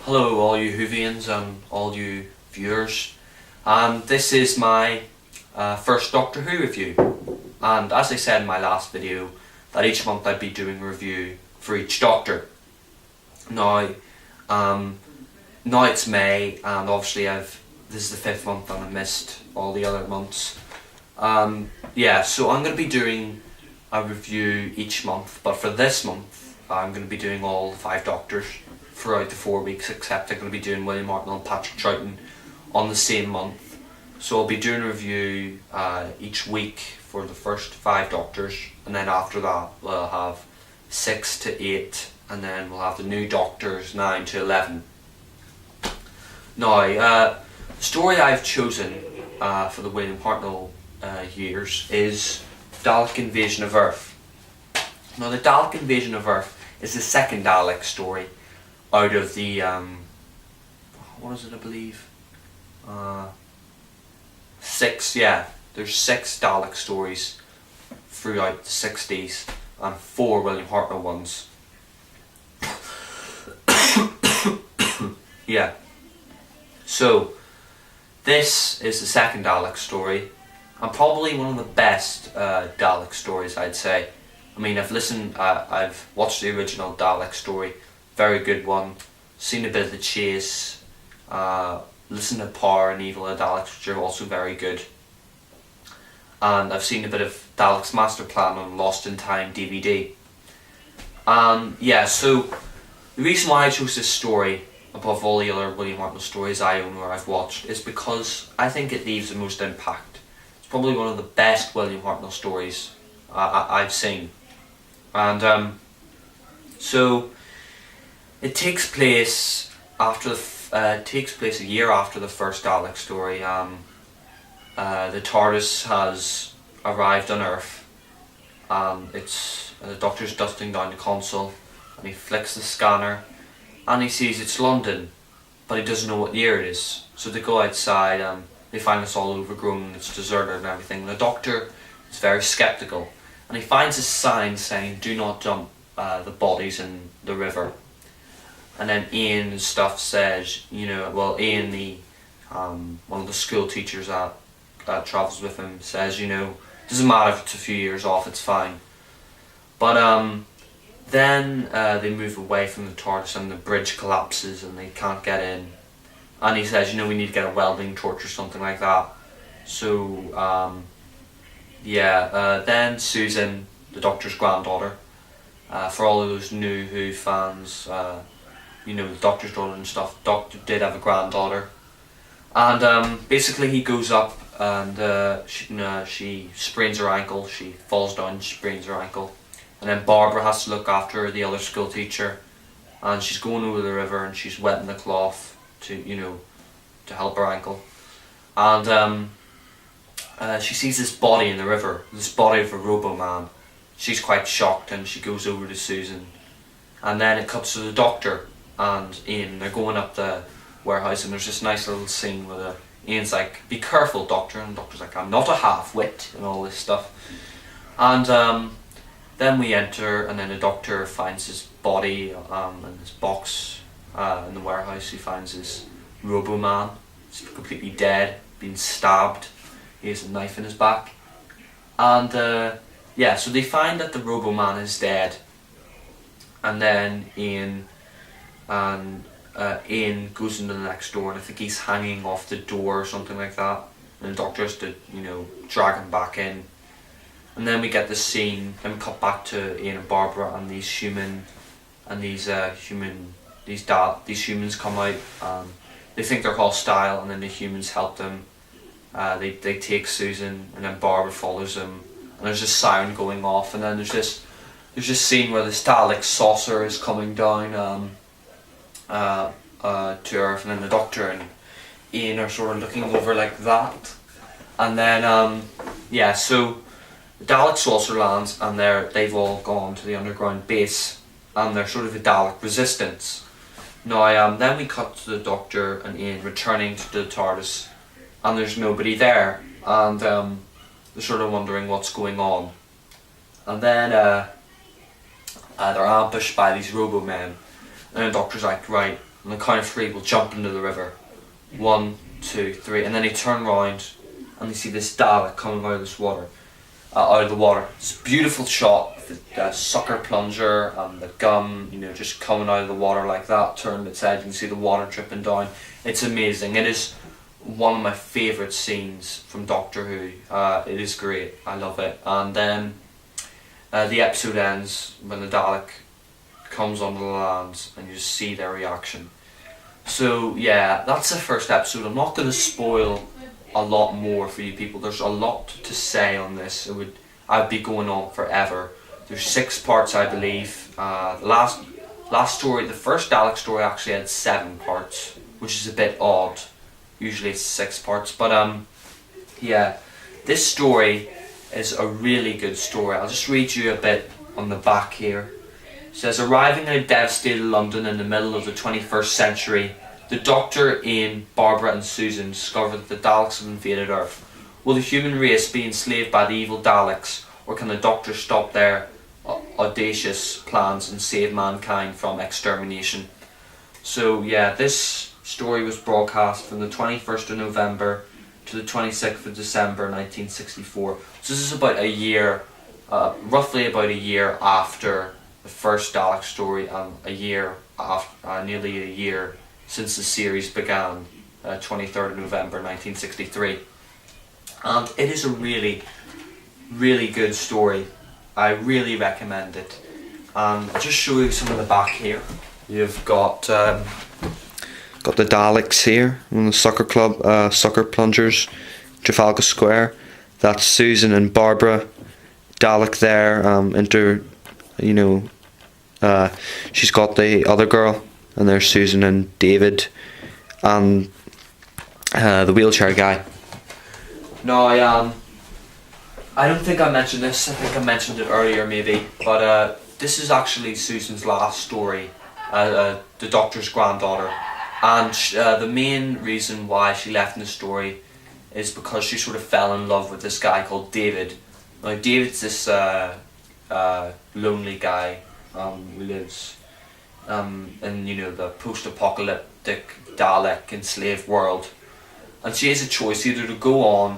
Hello all you Whovians and all you viewers, and this is my first Doctor Who review, and as I said in my last video that each month I'd be doing a review for each Doctor. Now it's May, and obviously this is the 5th month and I missed all the other months. So I'm going to be doing a review each month, but for this month I'm going to be doing all the 5 Doctors throughout the 4 weeks, except I'm going to be doing William Hartnell and Patrick Troughton on the same month. So I'll be doing a review each week for the first 5 Doctors, and then after that we'll have 6 to 8, and then we'll have the new Doctors 9 to 11. Now, the story I've chosen for the William Hartnell years is Dalek Invasion of Earth. Now, the Dalek Invasion of Earth is the second Dalek story out of the, what is it, I believe? 6, yeah. There's 6 Dalek stories throughout the 60s and 4 William Hartnell ones. Yeah. So, this is the second Dalek story, and probably one of the best Dalek stories, I'd say. I mean, I've watched the original Dalek story, very good one, seen a bit of The Chase, listened to Power and Evil of Daleks, which are also very good, and I've seen a bit of Dalek's Master Plan on Lost in Time DVD. So the reason why I chose this story above all the other William Hartnell stories I own or I've watched is because I think it leaves the most impact. It's probably one of the best William Hartnell stories I've seen. And so it takes place after a year after the first Dalek story. The TARDIS has arrived on Earth, and the Doctor's dusting down the console, and he flicks the scanner, and he sees it's London, but he doesn't know what year it is. So they go outside, and they find it's all overgrown, and it's deserted and everything. And the Doctor is very sceptical, and he finds a sign saying, "Do not dump the bodies in the river." And then Ian and stuff says, Ian, one of the school teachers that travels with him, says, doesn't matter if it's a few years off, it's fine. But then they move away from the TARDIS, and the bridge collapses and they can't get in. And he says, we need to get a welding torch or something like that. So, then Susan, the Doctor's granddaughter, for all of those new Who fans, the Doctor's daughter and stuff, Doctor did have a granddaughter. And basically he goes up and she sprains her ankle, she falls down, sprains her ankle. And then Barbara has to look after the other school teacher, and she's going over the river and she's wetting the cloth to help her ankle. And she sees this body in the river, this body of a Robo-Man. She's quite shocked, and she goes over to Susan. And then it cuts to the Doctor and Ian. They're going up the warehouse, and there's this nice little scene where Ian's like, "Be careful, Doctor," and the Doctor's like, "I'm not a half-wit," and all this stuff. And then we enter, and then the Doctor finds his body in this box in the warehouse. He finds his Robo-Man. He's completely dead, been stabbed. He has a knife in his back. And so they find that the Robo-Man is dead. And then Ian goes into the next door, and I think he's hanging off the door or something like that. And the Doctor has to, drag him back in. And then we get this scene, then we cut back to Ian and Barbara, and these humans come out. They think they're hostile, and then the humans help them. They take Susan, and then Barbara follows them, and there's this siren going off, and then there's this scene where this Dalek saucer is coming down to Earth, and then the Doctor and Ian are sort of looking over like that. And then so the Dalek saucer lands, and they've all gone to the underground base, and they're sort of a Dalek resistance. Now then we cut to the Doctor and Ian returning to the TARDIS, and there's nobody there, and they're sort of wondering what's going on. And then they're ambushed by these Robo-Men, and the Doctor's like, "Right, On the count of 3, will jump into the river. 1, 2, 3, and then they turn around and they see this Dalek coming out of this water, out of the water. It's a beautiful shot, the sucker plunger and the gun, you know, just coming out of the water like that, turned its head, you can see the water dripping down. It's amazing. It is one of my favourite scenes from Doctor Who. It is great, I love it. And then the episode ends when the Dalek comes onto the land and you just see their reaction. So yeah, that's the first episode. I'm not going to spoil a lot more for you people. There's a lot to say on this. I'd be going on forever. There's 6 parts, I believe. The last story, the first Dalek story, actually had 7 parts, which is a bit odd. Usually it's 6 parts, but yeah, this story is a really good story. I'll just read you a bit on the back here. It says, arriving in a devastated London in the middle of the 21st century, the Doctor, Ian, Barbara and Susan discover that the Daleks have invaded Earth. Will the human race be enslaved by the evil Daleks, or can the Doctor stop their audacious plans and save mankind from extermination? So yeah, this story was broadcast from the 21st of November to the 26th of December 1964. So this is about a year, roughly about a year after the first Dalek story, and a year after, nearly a year since the series began, 23rd of November 1963. And it is a really, really good story. I really recommend it. I'll just show you some of the back here. You've got the Daleks here on the Sucker Club, Sucker Plungers, Trafalgar Square. That's Susan and Barbara. Dalek there, she's got the other girl, and there's Susan and David, and the wheelchair guy. Now, I don't think I mentioned this. I think I mentioned it earlier, maybe, but this is actually Susan's last story, the Doctor's granddaughter, and the main reason why she left in the story is because she sort of fell in love with this guy called David. Now, David's this lonely guy who lives in the post-apocalyptic Dalek enslaved world, and she has a choice either to go on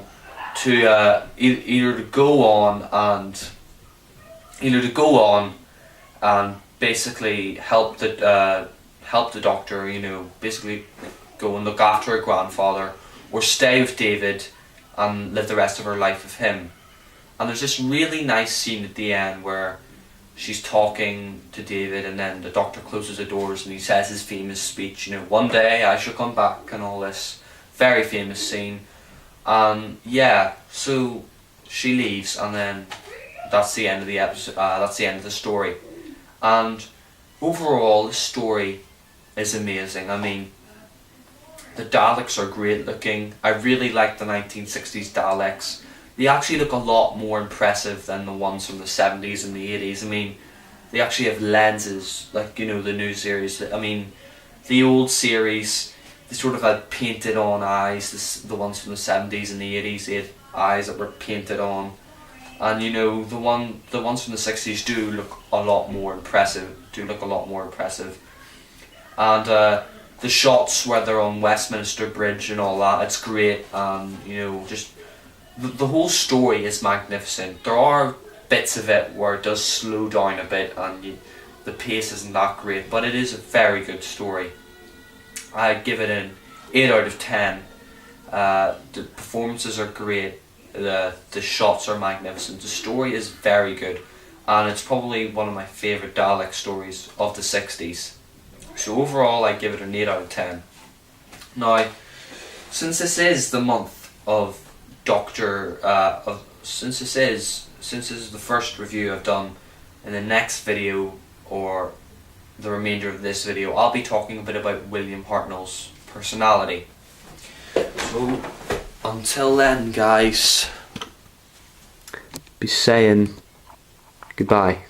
and basically help the Doctor, basically go and look after her grandfather, or stay with David and live the rest of her life with him. And there's this really nice scene at the end where she's talking to David, and then the Doctor closes the doors and he says his famous speech, one day I shall come back, and all this. Very famous scene. And yeah, so she leaves, and then that's the end of the episode. That's the end of the story. And overall, the story is amazing. I mean, the Daleks are great looking. I really like the 1960s Daleks. They actually look a lot more impressive than the ones from the 70s and the 80s. I mean, they actually have lenses, like, the new series. I mean, the old series, they sort of had painted on eyes. The ones from the 70s and the 80s, they had eyes that were painted on. And the ones from the 60s do look a lot more impressive. And the shots where they're on Westminster Bridge and all that, it's great. And just the whole story is magnificent. There are bits of it where it does slow down a bit and the pace isn't that great, but it is a very good story. I give it an 8 out of 10. The performances are great. The shots are magnificent. The story is very good, and it's probably one of my favourite Dalek stories of the 60s. So overall, I give it an 8 out of 10. Now, since this is the month of Doctor, since this is the first review I've done, in the next video or the remainder of this video, I'll be talking a bit about William Hartnell's personality. So until then, guys, be saying goodbye.